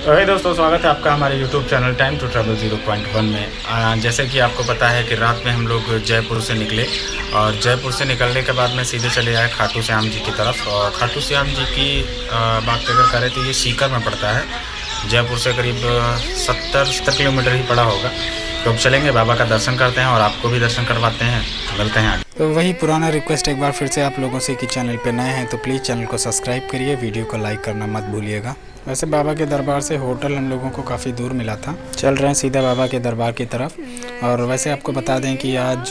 हे दोस्तों, स्वागत है आपका हमारे YouTube channel time to travel 0.1 में। जैसे कि आपको पता है कि रात में हम लोग जयपुर से निकले और जयपुर से निकलने के बाद में सीधे चले आए खाटू श्याम जी की तरफ। और खाटू श्याम जी की बात अगर करें तो ये सीकर में पड़ता है। जयपुर से करीब 70 किलोमीटर ही पड़ा होगा। तो अब चलेंगे, बाबा का दर्शन करते हैं और आपको भी दर्शन करवाते हैं। मिलते हैं आगे। तो वही पुराना रिक्वेस्ट एक बार फिर से आप लोगों से कि चैनल पे नए हैं तो प्लीज़ चैनल को सब्सक्राइब करिए, वीडियो को लाइक करना मत भूलिएगा। वैसे बाबा के दरबार से होटल हम लोगों को काफ़ी दूर मिला था। चल रहे हैं सीधा बाबा के दरबार की तरफ। और वैसे आपको बता दें कि आज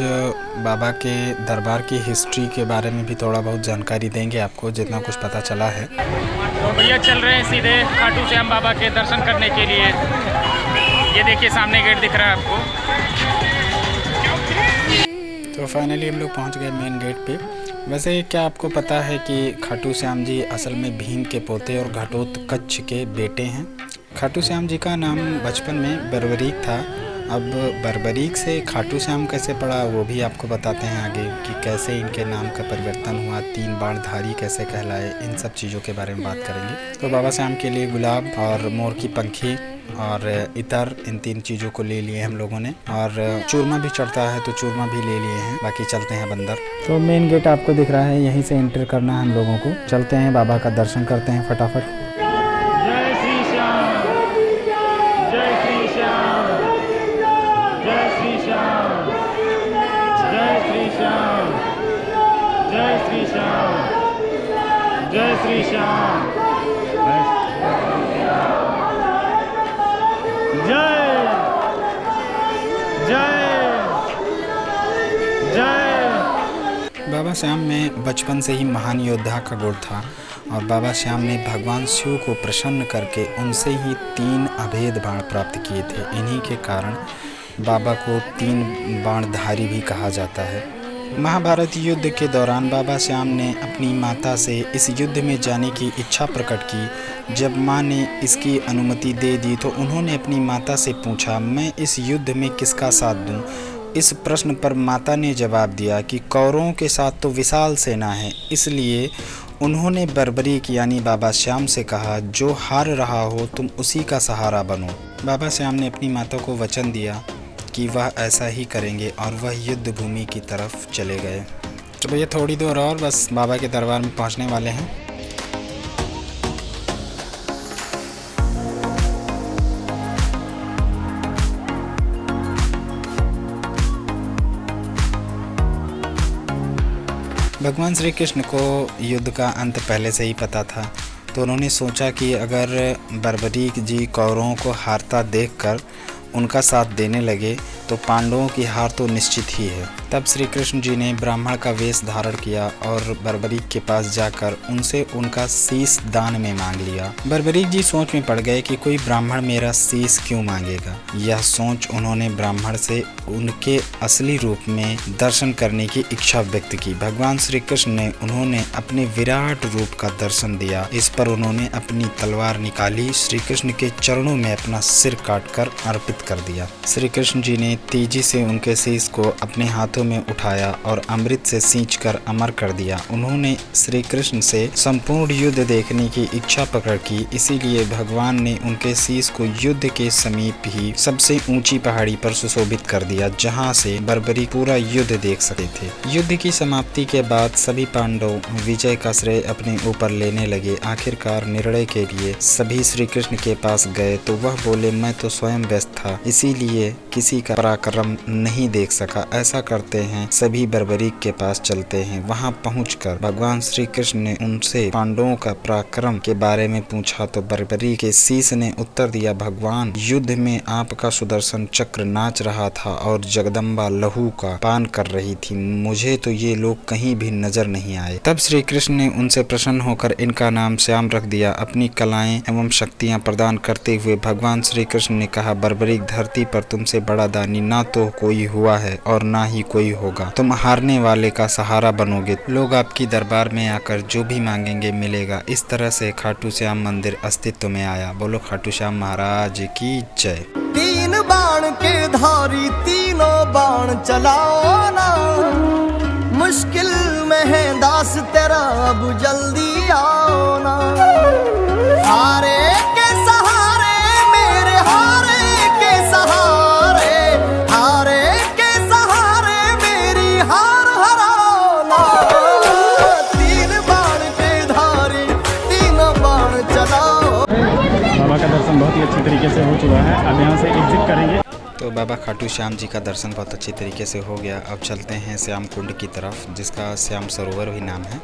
बाबा के दरबार की हिस्ट्री के बारे में भी थोड़ा बहुत जानकारी देंगे आपको, जितना कुछ पता चला है। तो भैया चल रहे हैं सीधे खाटू श्याम बाबा के दर्शन करने के लिए। ये देखिए सामने गेट दिख रहा है आपको। तो फाइनली हम लोग पहुंच गए मेन गेट पे। वैसे क्या आपको पता है कि खाटू श्याम जी असल में भीम के पोते और घटोत्कच के बेटे हैं। खाटू श्याम जी का नाम बचपन में बर्बरीक था। अब बर्बरीक से खाटू श्याम कैसे पड़ा वो भी आपको बताते हैं आगे, कि कैसे इनके नाम का परिवर्तन हुआ, 3 बाणधारी कैसे कहलाए, इन सब चीज़ों के बारे में बात करेंगे। तो बाबा श्याम के लिए गुलाब और मोर की पंखी और इतर, इन 3 चीज़ों को ले लिए हम लोगों ने। और चूरमा भी चढ़ता है तो चूरमा भी ले लिए हैं। बाकी चलते हैं बंदर। तो मेन गेट आपको दिख रहा है, यहीं से एंटर करना है हम लोगों को। चलते हैं, बाबा का दर्शन करते हैं फटाफट। जय श्री श्याम, जय श्री श्याम, जय श्री श्याम, जय श्री श्याम, जय श्री श्याम, जय श्री श्याम, जय जय जय। बाबा श्याम में बचपन से ही महान योद्धा का गुण था और बाबा श्याम ने भगवान शिव को प्रसन्न करके उनसे ही 3 अभेद बाण प्राप्त किए थे। इन्हीं के कारण बाबा को 3 बाणधारी भी कहा जाता है। महाभारत युद्ध के दौरान बाबा श्याम ने अपनी माता से इस युद्ध में जाने की इच्छा प्रकट की। जब मां ने इसकी अनुमति दे दी तो उन्होंने अपनी माता से पूछा, मैं इस युद्ध में किसका साथ दूं? इस प्रश्न पर माता ने जवाब दिया कि कौरवों के साथ तो विशाल सेना है। इसलिए उन्होंने बर्बरीक यानी बाबा श्याम से कहा, जो हार रहा हो तुम उसी का सहारा बनो। बाबा श्याम ने अपनी माता को वचन दिया कि वह ऐसा ही करेंगे और वह युद्ध भूमि की तरफ चले गए। तो भैया थोड़ी दूर और बस बाबा के दरबार में पहुंचने वाले हैं। भगवान श्री कृष्ण को युद्ध का अंत पहले से ही पता था, तो उन्होंने सोचा कि अगर बर्बरीक जी कौरवों को हारता देखकर उनका साथ देने लगे तो पांडवों की हार तो निश्चित ही है। तब श्री कृष्ण जी ने ब्राह्मण का वेश धारण किया और बर्बरीक के पास जाकर उनसे उनका शीश दान में मांग लिया। बर्बरीक जी सोच में पड़ गए कि कोई ब्राह्मण मेरा शीश क्यों मांगेगा। यह सोच उन्होंने ब्राह्मण से उनके असली रूप में दर्शन करने की इच्छा व्यक्त की। भगवान श्री कृष्ण ने उन्होंने अपने विराट रूप का दर्शन दिया। इस पर उन्होंने अपनी तलवार निकाली, श्री कृष्ण के चरणों में अपना सिर काटकर अर्पित कर दिया। श्री कृष्ण जी ने तेजी से उनके शीश को अपने हाथों में उठाया और अमृत से सींचकर अमर कर दिया। उन्होंने श्री कृष्ण से संपूर्ण युद्ध देखने की इच्छा प्रकट की, इसीलिए भगवान ने उनके शीश को युद्ध के समीप ही सबसे ऊंची पहाड़ी पर सुशोभित कर दिया, जहां से बर्बरीक पूरा युद्ध देख सकते थे। युद्ध की समाप्ति के बाद सभी पांडव विजय का श्रेय अपने ऊपर लेने लगे। आखिरकार निर्णय के लिए सभी श्री कृष्ण के पास गए तो वह बोले, मैं तो स्वयं व्यस्त था, इसीलिए किसी का पराक्रम नहीं देख सका। ऐसा करते हैं, सभी बर्बरीक के पास चलते हैं। वहां पहुंचकर भगवान श्री कृष्ण ने उनसे पांडवों का पराक्रम के बारे में पूछा तो बर्बरीक के शीश ने उत्तर दिया, भगवान युद्ध में आपका सुदर्शन चक्र नाच रहा था और जगदम्बा लहू का पान कर रही थी, मुझे तो ये लोग कहीं भी नजर नहीं आए। तब श्री कृष्ण ने उनसे प्रसन्न होकर इनका नाम श्याम रख दिया। अपनी कलाएं एवं शक्तियां प्रदान करते हुए भगवान श्री कृष्ण ने कहा, बर्बरीक धरती पर तुमसे बड़ा दानी ना तो कोई हुआ है और ना ही कोई होगा। तुम हारने वाले का सहारा बनोगे। लोग आपकी दरबार में आकर जो भी मांगेंगे मिलेगा। इस तरह से खाटू श्याम मंदिर अस्तित्व में आया। बोलो खाटू श्याम महाराज की जय। 3 बाण के धारी तीनों बाण चलाओ ना, मुश्किल में है दास तेरा, अब जल्दी आओ ना। हारे के सहारे तरीके से हो चुका है। अब यहाँ से एग्जिट करेंगे। तो बाबा खाटू श्याम जी का दर्शन बहुत अच्छी तरीके से हो गया। अब चलते हैं श्याम कुंड की तरफ, जिसका श्याम सरोवर भी नाम है।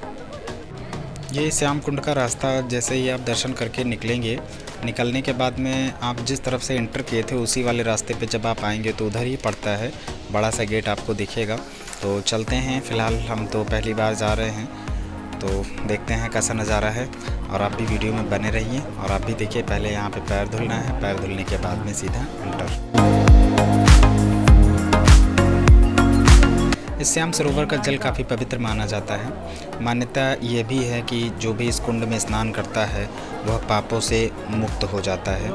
ये श्याम कुंड का रास्ता जैसे ही आप दर्शन करके निकलेंगे, निकलने के बाद में आप जिस तरफ से एंटर किए थे उसी वाले रास्ते पे जब आप आएंगे तो उधर ही पड़ता है, बड़ा सा गेट आपको दिखेगा। तो चलते हैं, फ़िलहाल हम तो पहली बार जा रहे हैं तो देखते हैं कैसा नज़ारा है। और आप भी वीडियो में बने रहिए और आप भी देखिए। पहले यहाँ पे पैर धुलना है, पैर धुलने के बाद में सीधा एंटर। इस श्याम सरोवर का जल काफ़ी पवित्र माना जाता है। मान्यता ये भी है कि जो भी इस कुंड में स्नान करता है वह पापों से मुक्त हो जाता है।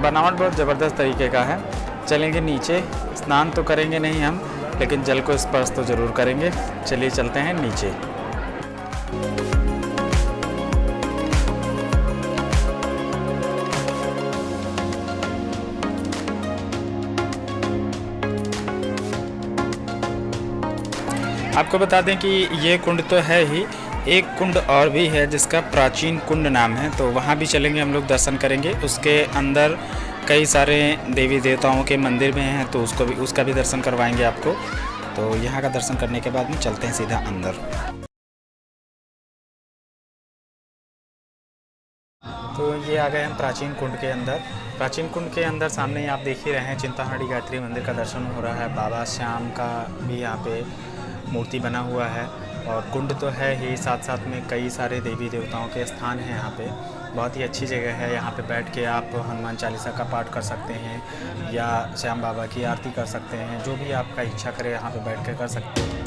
बनावट बहुत ज़बरदस्त तरीके का है। चलेंगे नीचे, स्नान तो करेंगे नहीं हम, लेकिन जल को स्पर्श तो ज़रूर करेंगे। चलिए चलते हैं नीचे। आपको बता दें कि ये कुंड तो है ही, एक कुंड और भी है जिसका प्राचीन कुंड नाम है, तो वहाँ भी चलेंगे हम लोग, दर्शन करेंगे। उसके अंदर कई सारे देवी देवताओं के मंदिर में हैं, तो उसका भी दर्शन करवाएंगे आपको। तो यहाँ का दर्शन करने के बाद में चलते हैं सीधा अंदर। तो ये आ गए हम प्राचीन कुंड के अंदर। प्राचीन कुंड के अंदर सामने ही आप देख ही रहे हैं, चिंतामणि गायत्री मंदिर का दर्शन हो रहा है। बाबा श्याम का भी यहाँ पे मूर्ति बना हुआ है और कुंड तो है ही, साथ साथ में कई सारे देवी देवताओं के स्थान हैं यहाँ पे। बहुत ही अच्छी जगह है। यहाँ पे बैठ के आप हनुमान चालीसा का पाठ कर सकते हैं या श्याम बाबा की आरती कर सकते हैं, जो भी आपका इच्छा करे यहाँ पे बैठ के कर सकते हैं।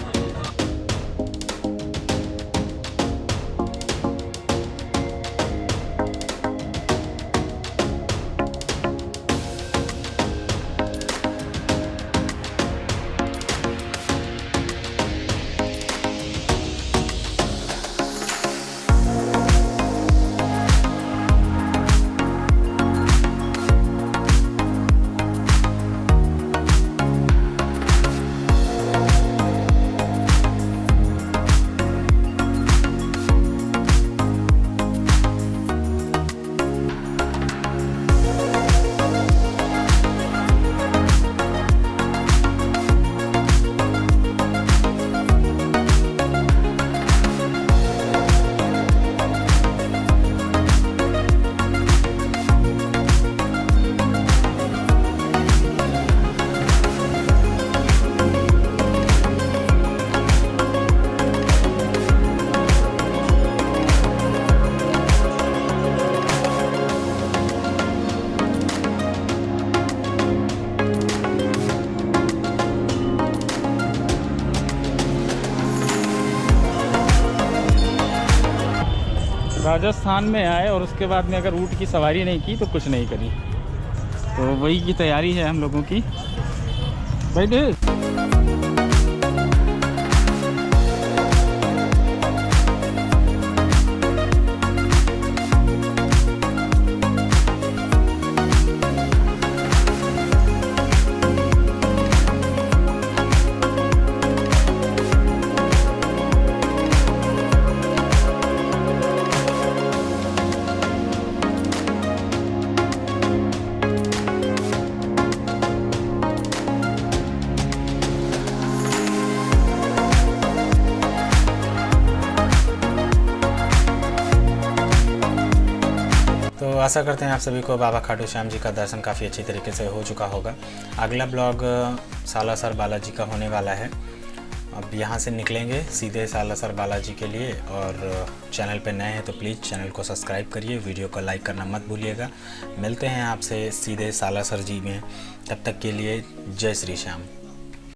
राजस्थान में आए और उसके बाद में अगर ऊँट की सवारी नहीं की तो कुछ नहीं करी, तो वही की तैयारी है हम लोगों की। बैठे तो आशा करते हैं आप सभी को बाबा खाटू श्याम जी का दर्शन काफ़ी अच्छी तरीके से हो चुका होगा। अगला ब्लॉग सालासर बालाजी का होने वाला है। अब यहाँ से निकलेंगे सीधे सालासर बालाजी के लिए, और चैनल पे नए हैं तो प्लीज़ चैनल को सब्सक्राइब करिए, वीडियो को लाइक करना मत भूलिएगा। मिलते हैं आपसे सीधे सालासर जी में, तब तक के लिए जय श्री श्याम।